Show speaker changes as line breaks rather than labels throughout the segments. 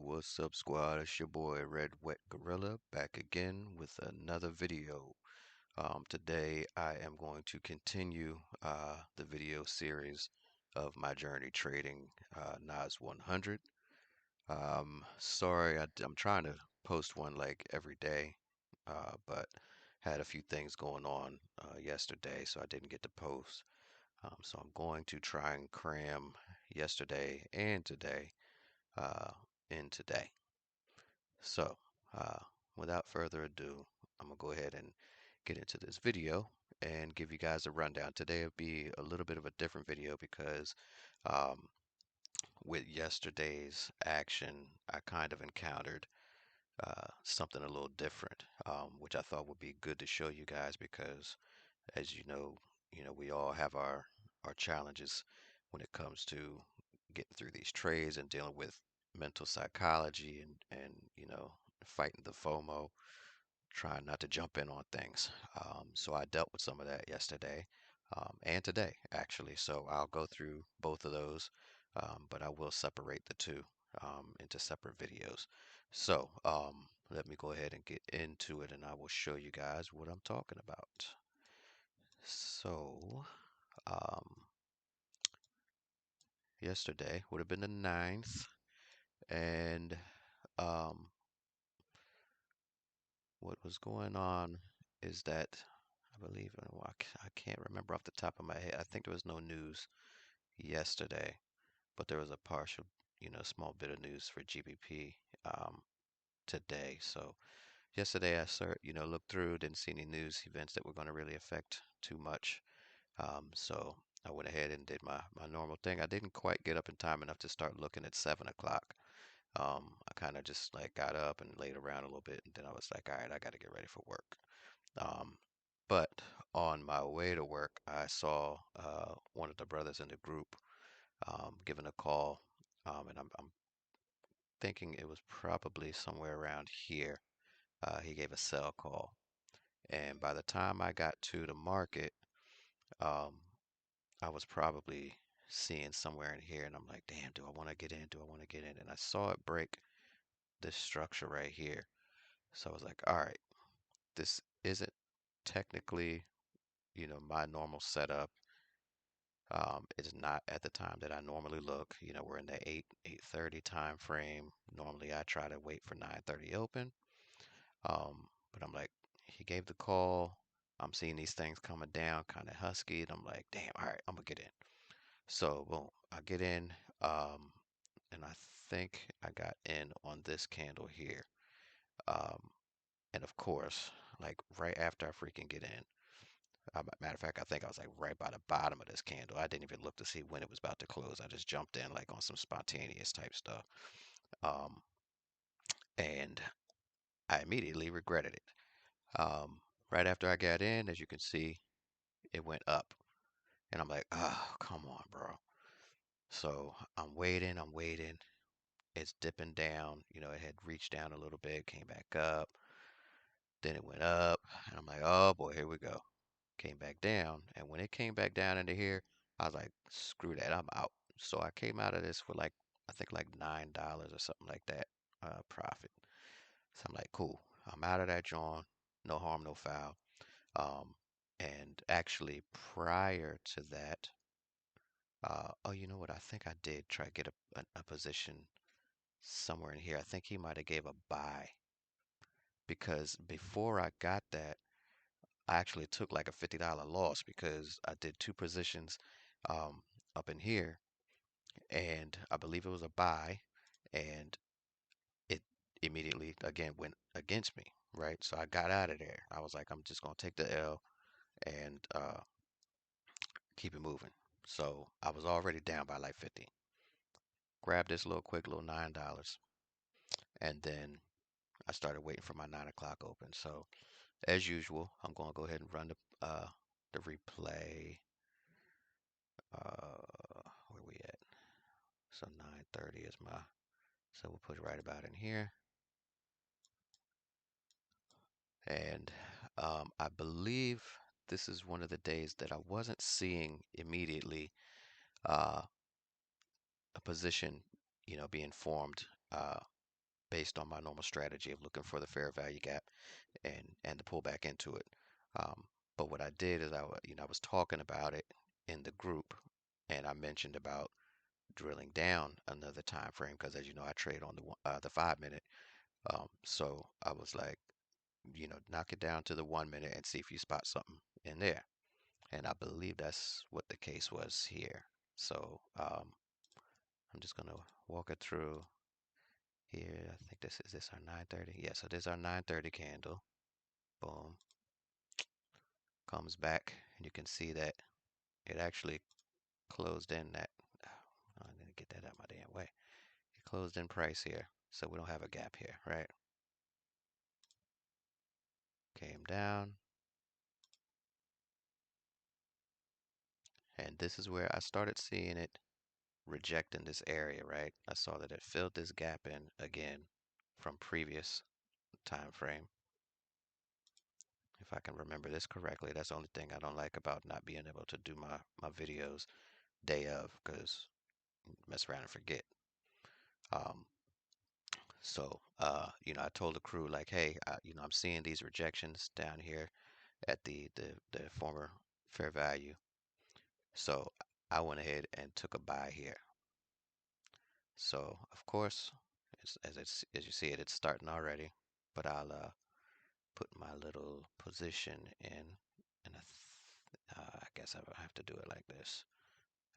What's up, squad? It's your boy RedWetGorilla back again with another video. Today I am going to continue the video series of my journey trading NAS 100. Sorry, I'm trying to post one like every day, but had a few things going on yesterday, so I didn't get to post. So I'm going to try and cram yesterday and today uh, in today. So, uh, without further ado, I'm gonna go ahead and get into this video and give you guys a rundown. Today will be a little bit of a different video because um, with yesterday's action, I kind of encountered something a little different, which I thought would be good to show you guys because, as you know, we all have our challenges when it comes to getting through these trades and dealing with mental psychology and fighting the FOMO, trying not to jump in on things. So I dealt with some of that yesterday and today actually. So I'll go through both of those, but I will separate the two into separate videos. So let me go ahead and get into it, and I will show you guys what I'm talking about. So, um, yesterday would have been the 9th, and um, what was going on is that I believe, well, I can't remember off the top of my head. I think there was no news yesterday, but there was a partial, small bit of news for GBP today. So yesterday looked through, didn't see any news events that were going to really affect too much. So I went ahead and did my normal thing. I didn't quite get up in time enough to start looking at 7 o'clock. I kind of just like got up and laid around a little bit, and then I was like, all right, I got to get ready for work. Um, but on my way to work, I saw one of the brothers in the group giving a call, and I'm thinking it was probably somewhere around here. He gave a cell call, and by the time I got to the market, um, I was probably seeing somewhere in here, and I'm like, damn, do I want to get in? Do I want to get in? And I saw it break this structure right here. So I was like, all right, this isn't technically, my normal setup. It's not at the time that I normally look. We're in the 8:30 time frame. Normally I try to wait for 9:30 open. But I'm like, he gave the call. I'm seeing these things coming down, kind of husky, and I'm like, damn, all right, I'm gonna get in. So boom, I get in, and I think I got in on this candle here. Um, and of course, like right after I freaking get in, matter of fact, I think I was like right by the bottom of this candle. I didn't even look to see when it was about to close. I just jumped in like on some spontaneous type stuff. Um, and I immediately regretted it. Right after I got in, as you can see, it went up. And I'm like, oh, come on, bro. So I'm waiting, I'm waiting. It's dipping down. It had reached down a little bit, came back up. Then it went up. And I'm like, oh boy, here we go. Came back down. And when it came back down into here, I was like, screw that, I'm out. So I came out of this with like, I think like $9 or something like that profit. So I'm like, cool. I'm out of that joint. No harm, no foul. Um, and actually, prior to that, oh, you know what? I think I did try to get a position somewhere in here. I think he might have gave a buy because before I got that, I actually took like a $50 loss because I did two positions um, up in here, and I believe it was a buy, and it immediately again went against me, right? So I got out of there. I was like, I'm just gonna take the L and keep it moving. So I was already down by like 50. Grabbed this little quick little $9, and then I started waiting for my 9 o'clock open. So as usual, I'm gonna go ahead and run the replay. Where we at? So 9:30 is my, so we'll put it right about in here. And I believe this is one of the days that I wasn't seeing immediately uh, a position, being formed. based on my normal strategy of looking for the fair value gap and to pull back into it. Um, but what I did is I was talking about it in the group, and I mentioned about drilling down another time frame because, as you know, I trade on the 5 minute. So I was like, knock it down to the 1 minute and see if you spot something in there. And I believe that's what the case was here. So I'm just gonna walk it through here. I think this is this our 9:30. Yeah, so this is our 9:30 candle. Boom, comes back, and you can see that it actually closed in that. I'm gonna get that out my damn way. It closed in price here, so we don't have a gap here, right? Came down, and this is where I started seeing it rejecting this area, right? I saw that it filled this gap in again from previous time frame. If I can remember this correctly, that's the only thing I don't like about not being able to do my videos day of, because mess around and forget. Um, I told the crew like, hey, I'm seeing these rejections down here at the former fair value. So I went ahead and took a buy here. So of course, as you see it, it's starting already. But I'll put my little position in, and I guess I will have to do it like this.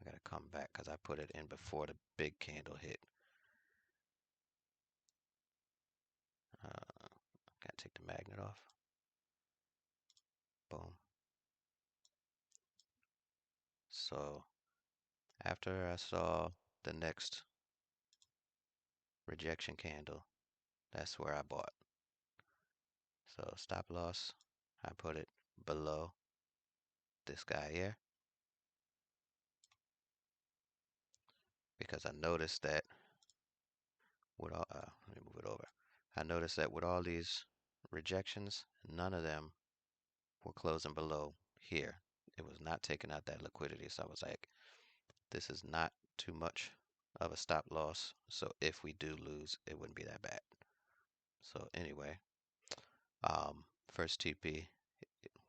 I gotta come back because I put it in before the big candle hit. Gotta take the magnet off. Boom. So after I saw the next rejection candle, that's where I bought. So stop loss, I put it below this guy here because I noticed that with all, let me move it over. I noticed that with all these rejections, none of them were closing below here. It was not taking out that liquidity. So I was like, this is not too much of a stop loss. So if we do lose, it wouldn't be that bad. So anyway, first TP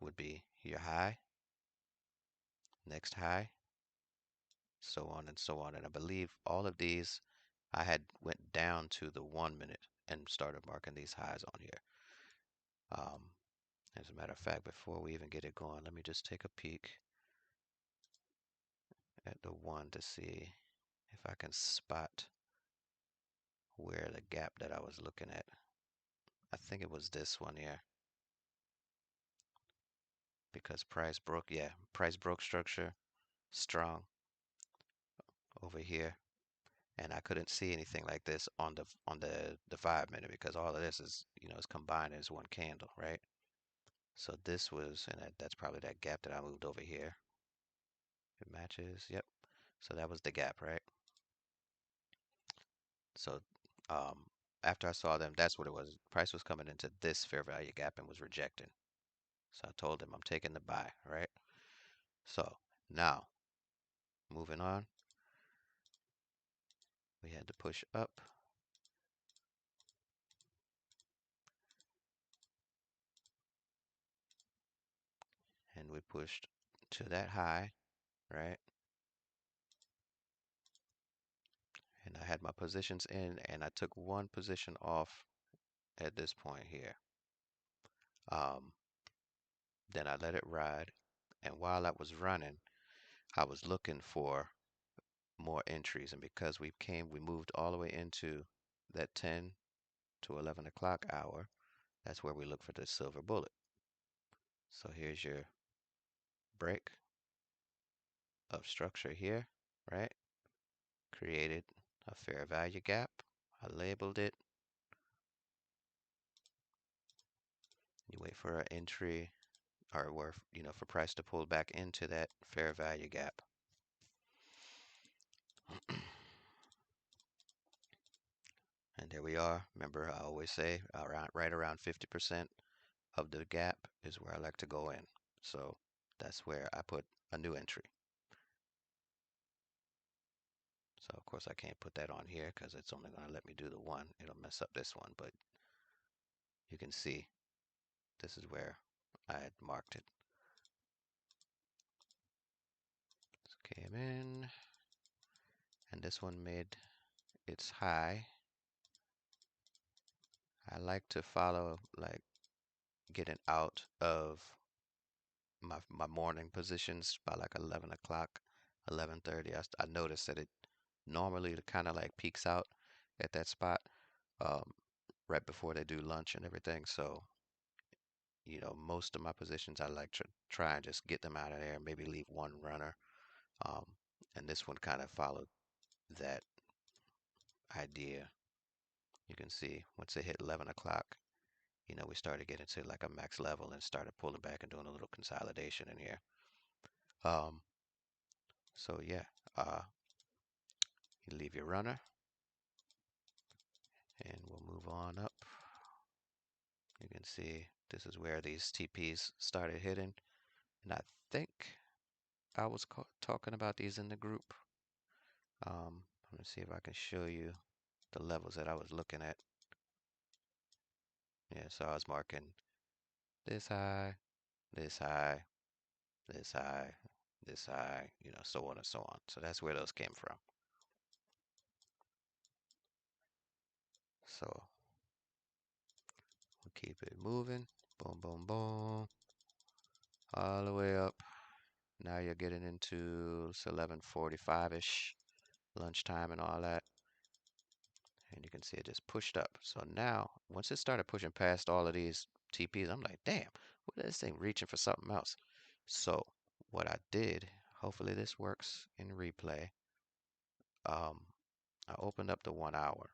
would be your high, next high, so on and so on. And I believe all of these I had went down to the 1 minute and started marking these highs on here. As a matter of fact, before we even get it going, let me just take a peek at the one to see if I can spot where the gap that I was looking at. I think it was this one here because price broke. Yeah, price broke structure strong over here, and I couldn't see anything like this on the 5 minute because all of this is combined as one candle, right? So this was, and that's probably that gap that I moved over here. It matches. Yep. So that was the gap, right? So um, after I saw them, that's what it was. Price was coming into this fair value gap and was rejecting. So I told him I'm taking the buy, right? So now moving on, we had to push up and we pushed to that high, right? And I had my positions in and I took one position off at this point here. Um, then I let it ride. And while I was running, I was looking for more entries. And because we moved all the way into that 10 to 11 o'clock hour, that's where we look for the silver bullet. So here's your break of structure here, right? Created a fair value gap. I labeled it. You wait for an entry or where, for price to pull back into that fair value gap. And there we are. Remember, I always say right around 50% of the gap is where I like to go in. So that's where I put a new entry. So of course I can't put that on here because it's only going to let me do the one. It'll mess up this one, but you can see this is where I had marked it. So came in, and this one made its high. I like to follow like getting out of my morning positions by like 11 o'clock, 11:30. I noticed that it normally kind of like peaks out at that spot um, right before they do lunch and everything. So, most of my positions I like to try and just get them out of there, maybe leave one runner. Um, and this one kind of followed that idea. You can see once it hit 11 o'clock, we started getting to like a max level and started pulling back and doing a little consolidation in here. Um, so yeah, uh, you leave your runner and we'll move on up. You can see this is where these TPs started hitting. And I think I was talking about these in the group. Let me see if I can show you the levels that I was looking at. Yeah, so I was marking this high, this high, this high, this high, so on and so on. So that's where those came from. So we'll keep it moving. Boom, boom, boom. All the way up. Now you're getting into it's 11:45-ish, lunchtime and all that. And you can see it just pushed up. So now, once it started pushing past all of these TPs, I'm like, damn, what is this thing reaching for something else? So what I did, hopefully this works in replay. Um, I opened up the 1 hour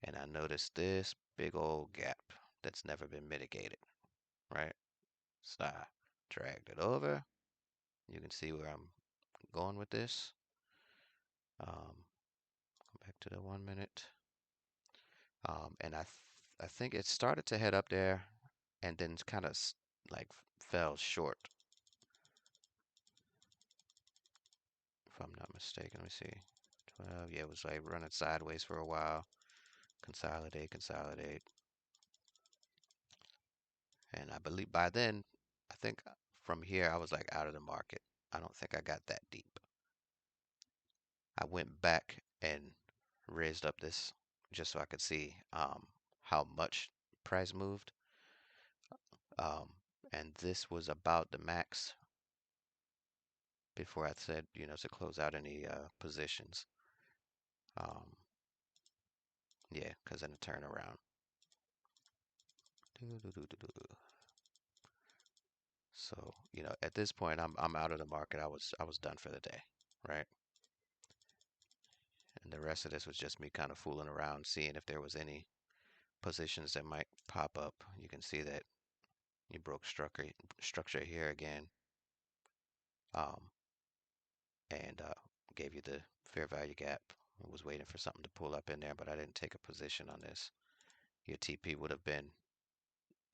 and I noticed this big old gap that's never been mitigated, right? So I dragged it over. You can see where I'm going with this. Go back to the 1 minute. And I think it started to head up there and then kind of like fell short, if I'm not mistaken. Let me see. 12, yeah, it was like running sideways for a while. Consolidate, consolidate. And I believe by then, I think from here I was like out of the market. I don't think I got that deep. I went back and raised up this just so I could see how much price moved. Um, and this was about the max before I said, to close out any positions. Um, yeah, because then the turnaround. So, at this point, I'm out of the market. I was done for the day, right? And the rest of this was just me kind of fooling around, seeing if there was any positions that might pop up. You can see that you broke structure here again, um, and gave you the fair value gap. I was waiting for something to pull up in there, but I didn't take a position on this. Your TP would have been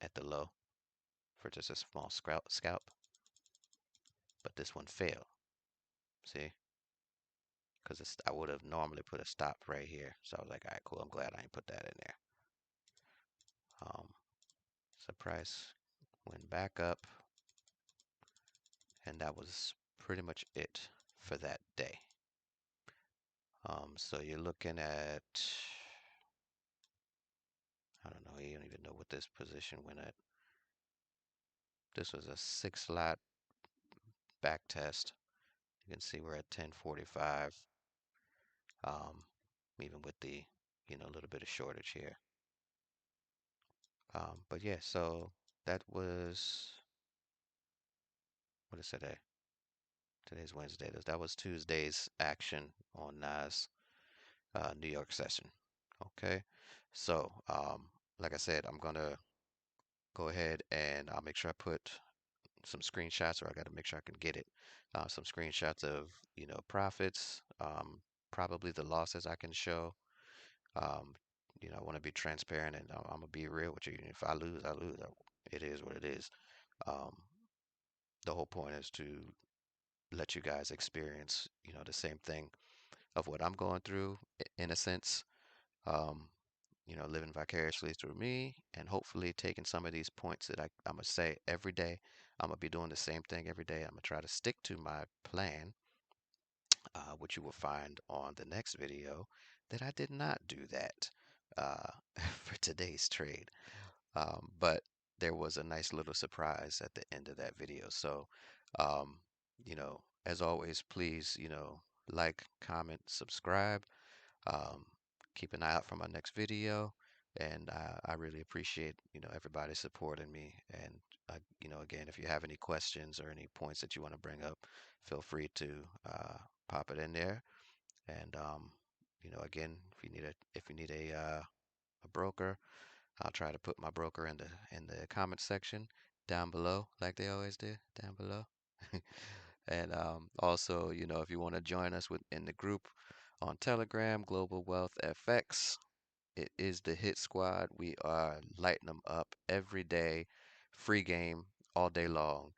at the low for just a small scalp, but this one failed. See? Because I would have normally put a stop right here. So I was like, all right, cool. I'm glad I didn't put that in there. Um, so price went back up, and that was pretty much it for that day. So you're looking at, I don't know, you don't even know what this position went at. This was a 6 lot back test. You can see we're at 1045, even with the, little bit of shortage here. But yeah, so that was, what is today? Today's Wednesday. That was Tuesday's action on NAS New York session. Okay, so like I said, I'm gonna go ahead and I'll make sure I put some screenshots, or I got to make sure I can get it. Some screenshots of profits, probably the losses I can show. Um, I want to be transparent and I'm gonna be real with you. If I lose, I lose. It is what it is. Um, the whole point is to let you guys experience, the same thing of what I'm going through, in a sense. Um, living vicariously through me, and hopefully taking some of these points that I'm gonna say every day. I'm gonna be doing the same thing every day. I'm gonna try to stick to my plan, which you will find on the next video, that I did not do that uh, for today's trade. But there was a nice little surprise at the end of that video. So, um, as always, please, like, comment, subscribe. Um, Keep an eye out for my next video, and I really appreciate everybody supporting me. And again, if you have any questions or any points that you want to bring up, feel free to pop it in there. And again, if you need a broker, I'll try to put my broker in the comment section down below, like they always do down below. And also, if you want to join us in the group on Telegram, Global Wealth FX, it is the Hit Squad. We are lighting them up every day, free game all day long.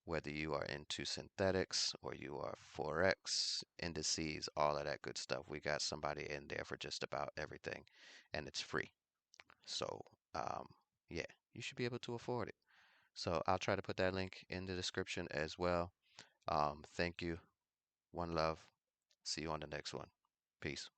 Whether you are into synthetics or you are Forex, indices, all of that good stuff, we got somebody in there for just about everything, and it's free. So, um, yeah, you should be able to afford it. So I'll try to put that link in the description as well. Thank you. One love. See you on the next one. Peace.